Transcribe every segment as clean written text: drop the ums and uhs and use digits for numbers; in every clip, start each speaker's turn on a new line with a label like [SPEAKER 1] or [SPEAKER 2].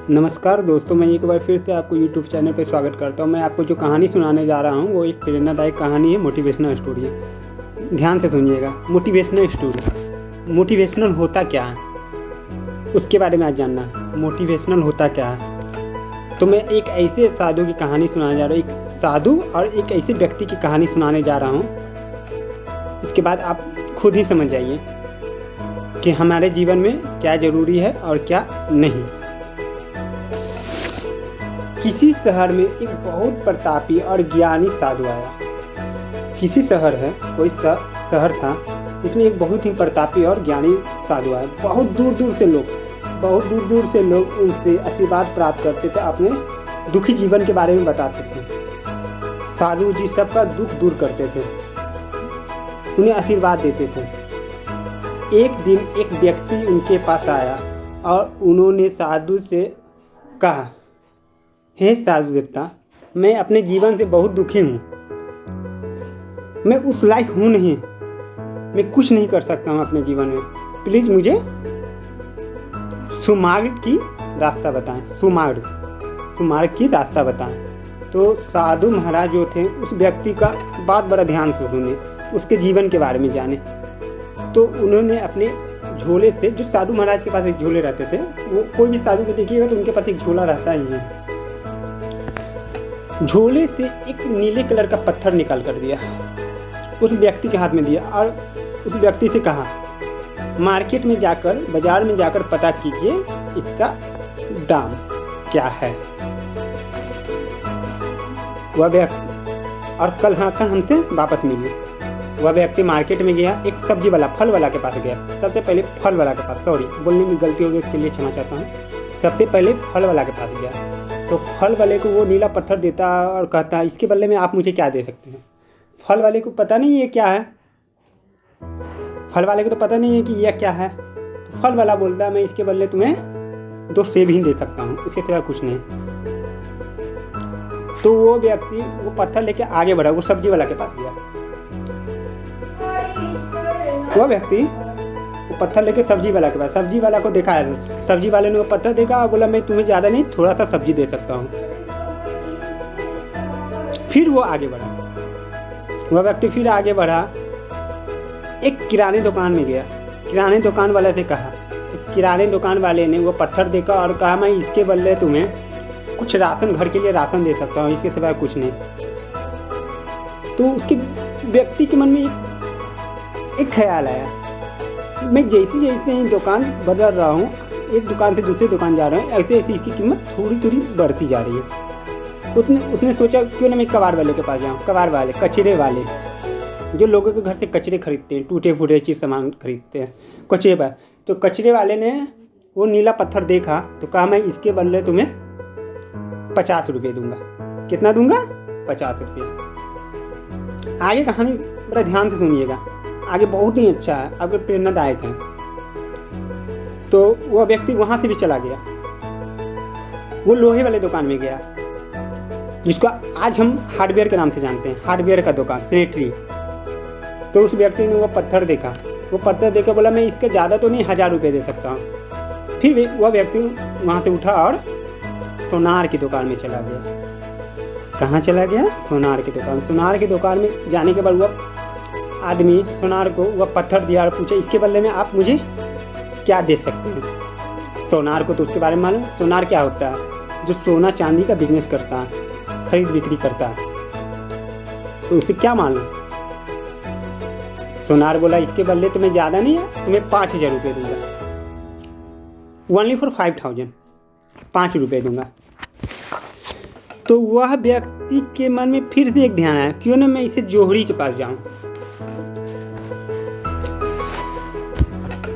[SPEAKER 1] नमस्कार दोस्तों, मैं एक बार फिर से आपको YouTube चैनल पर स्वागत करता हूं। मैं आपको जो कहानी सुनाने जा रहा हूं वो एक प्रेरणादायक कहानी है, मोटिवेशनल स्टोरी है। ध्यान से सुनिएगा। Motivational story. मोटिवेशनल होता क्या है उसके बारे में आज जानना है। मोटिवेशनल होता क्या है, तो मैं एक ऐसे साधु की कहानी सुनाने जा रहा हूँ। एक साधु और एक ऐसे व्यक्ति की कहानी सुनाने जा रहा हूँ। इसके बाद आप खुद ही समझ जाइए कि हमारे जीवन में क्या ज़रूरी है और क्या नहीं। किसी शहर में एक बहुत प्रतापी और ज्ञानी साधु आया। किसी शहर है, कोई शहर था, इसमें एक बहुत ही प्रतापी और ज्ञानी साधु आया। बहुत दूर दूर से लोग उनसे आशीर्वाद प्राप्त करते थे, अपने दुखी जीवन के बारे में बताते थे। साधु जी सबका दुख दूर करते थे, उन्हें आशीर्वाद देते थे। एक दिन एक व्यक्ति उनके पास आया और उन्होंने साधु से कहा, हे साधु देवता, मैं अपने जीवन से बहुत दुखी हूँ। मैं उस लायक हूँ नहीं, मैं कुछ नहीं कर सकता हूँ अपने जीवन में। प्लीज मुझे सुमार्ग की रास्ता बताएं। सुमार्ग की रास्ता बताएं। तो साधु महाराज जो थे उस व्यक्ति का बात बड़ा ध्यान से सुने, उसके जीवन के बारे में जाने। तो उन्होंने अपने झोले से, जो साधु महाराज के पास एक झोले रहते थे, वो कोई भी साधु को देखिएगा तो उनके पास एक झोला रहता ही है। झोले से एक नीले कलर का पत्थर निकाल कर दिया, उस व्यक्ति के हाथ में दिया और उस व्यक्ति से कहा, मार्केट में जाकर, बाजार में जाकर पता कीजिए इसका दाम क्या है। वह व्यक्ति, और कल हमसे वापस मिलिए। वह व्यक्ति मार्केट में गया, एक सब्जी वाला, फल वाला के पास गया। सबसे पहले फल वाला के पास, सॉरी बोलने में गलती हो गई, इसके लिए क्षमा चाहता हूँ। सबसे पहले फल वाला के पास गया तो फल वाले को वो नीला पत्थर देता और कहता, इसके बदले में आप मुझे क्या दे सकते हैं। फल वाले को पता नहीं ये क्या है, फल वाले को तो पता नहीं है कि यह क्या है। तो फल वाला बोलता, मैं इसके बदले तुम्हें 2 सेब ही दे सकता हूँ, इसके सिवा कुछ नहीं। तो वो व्यक्ति वो पत्थर लेके आगे बढ़ा, वो सब्जी वाला के पास गया। वो व्यक्ति वो पत्थर लेके सब्जी वाला के पास, सब्जी वाला को देखा है। सब्जी वाले ने वो पत्थर देखा और बोला, मैं तुम्हें ज़्यादा नहीं, थोड़ा सा सब्जी दे सकता हूँ। फिर वो आगे बढ़ा, वह व्यक्ति फिर आगे बढ़ा, एक किराने दुकान में गया। किराने दुकान वाले से कहा, तो किराने दुकान वाले ने वो पत्थर देखा और कहा, मैं इसके बदले तुम्हें कुछ राशन, घर के लिए राशन दे सकता हूँ, इसके सिवा कुछ नहीं। तो उसके व्यक्ति के मन में एक ख्याल आया, मैं जैसे जैसे दुकान बदल रहा हूँ, एक दुकान से दूसरी दुकान जा रहा हूँ, ऐसे ऐसे इसकी कीमत थोड़ी थोड़ी बढ़ती जा रही है। उसने सोचा, क्यों ना मैं कबाड़ वाले के पास जाऊँ। कबाड़ वाले, कचरे वाले, जो लोगों के घर से कचरे खरीदते हैं, टूटे फूटे चीज़ सामान खरीदते हैं, कचरे वाले। तो कचरे वाले ने वो नीला पत्थर देखा तो कहा, मैं इसके बदले तुम्हें 50 रुपये दूंगा। कितना दूंगा? 50 रुपये। आगे कहानी बड़ा ध्यान से सुनिएगा, आगे बहुत ही अच्छा है, आपके प्रेरणादायक है। तो वह व्यक्ति वहां से भी चला गया, वो लोहे वाले दुकान में गया, जिसको आज हम हार्डवेयर के नाम से जानते हैं, हार्डवेयर का दुकान, सैनिटरी। तो उस व्यक्ति ने वो पत्थर देखा, बोला, मैं इसके ज़्यादा तो नहीं, 1000 रुपये दे सकता हूँ। फिर वह व्यक्ति वहाँ से उठा और सोनार की दुकान में चला गया। कहाँ चला गया? सोनार की दुकान। सोनार की दुकान में जाने के बाद वह आदमी सोनार को वह पत्थर दिया और पूछा, इसके बदले में आप मुझे क्या दे सकते हैं। सोनार को तो उसके बारे में मालूम। सोनार क्या होता है? जो सोना चांदी का बिजनेस करता है, खरीद बिक्री करता है, तो उसे क्या मालूम। सोनार बोला, इसके बदले तुम्हें ज़्यादा नहीं है, तुम्हें 5000 रुपये दूंगा, ओनली फॉर 5000, 5 रुपये दूंगा। तो वह व्यक्ति के मन में फिर से एक ध्यान आया, क्यों ना मैं इसे जोहरी के पास जाऊं।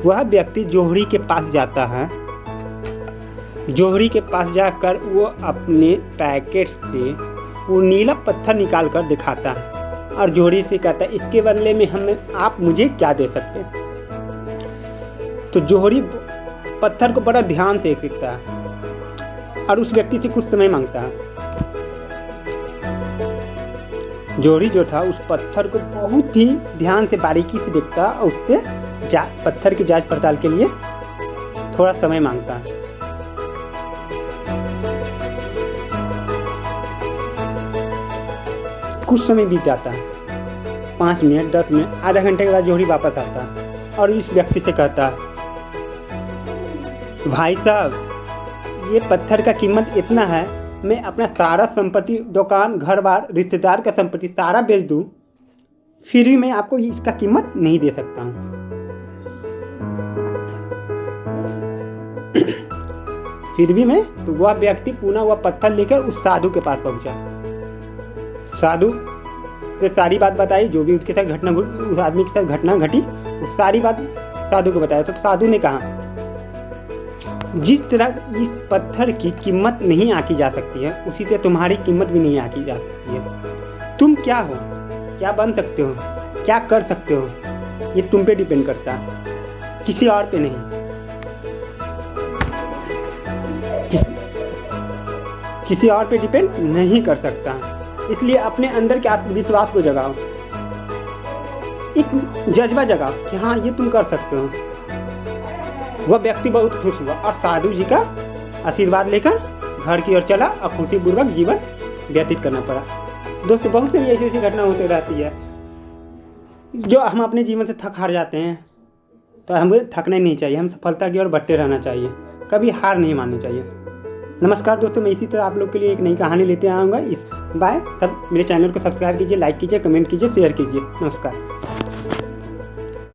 [SPEAKER 1] वह व्यक्ति जोहरी के पास जाता है। जोहरी के पास जाकर वो अपने पैकेट से वो नीला पत्थर निकाल कर दिखाता है और जोहरी से कहता है, इसके बदले में आप मुझे क्या दे सकते हैं। तो जोहरी पत्थर को बड़ा ध्यान से देखता है और उस व्यक्ति से कुछ समय मांगता है। जोहरी जो था उस पत्थर को बहुत ही ध्यान से, बारीकी से देखता और उससे पत्थर की जांच पड़ताल के लिए थोड़ा समय मांगता है। कुछ समय बीत जाता है, 5 मिनट, 10 मिनट, आधा घंटे के बाद जोहरी वापस आता है और इस व्यक्ति से कहता है, भाई साहब ये पत्थर का कीमत इतना है, मैं अपना सारा संपत्ति, दुकान, घर बार, रिश्तेदार का संपत्ति सारा बेच दूं, फिर भी मैं आपको इसका कीमत नहीं दे सकता हूँ। फिर भी मैं, तो वह व्यक्ति पुनः वह पत्थर लेकर उस साधु के पास पहुंचा। साधु से सारी बात बताई, जो भी उसके साथ घटना, उस आदमी के साथ घटना घटी, उस सारी बात साधु को बताया। तो साधु ने कहा, जिस तरह इस पत्थर की कीमत नहीं आंकी जा सकती है, उसी तरह तुम्हारी कीमत भी नहीं आंकी जा सकती है। तुम क्या हो, क्या बन सकते हो, क्या कर सकते हो, ये तुम पे डिपेंड करता है, किसी और पे नहीं। किसी और पे डिपेंड नहीं कर सकता। इसलिए अपने अंदर के आत्मविश्वास को जगाओ, एक जज्बा जगाओ कि हाँ ये तुम कर सकते हो। वह व्यक्ति बहुत खुश हुआ और साधु जी का आशीर्वाद लेकर घर की ओर चला और खुशीपूर्वक जीवन व्यतीत करना पड़ा। दोस्तों, बहुत सारी ऐसी घटना होती रहती है जो हम अपने जीवन से थक हार जाते हैं, तो हमें थकना नहीं चाहिए, हम सफलता की ओर बढ़ते रहना चाहिए, कभी हार नहीं माननी चाहिए। नमस्कार दोस्तों, मैं इसी तरह आप लोग के लिए एक नई कहानी लेते आऊँगा। बाय। सब मेरे चैनल को सब्सक्राइब कीजिए, लाइक कीजिए, कमेंट कीजिए, शेयर कीजिए। नमस्कार।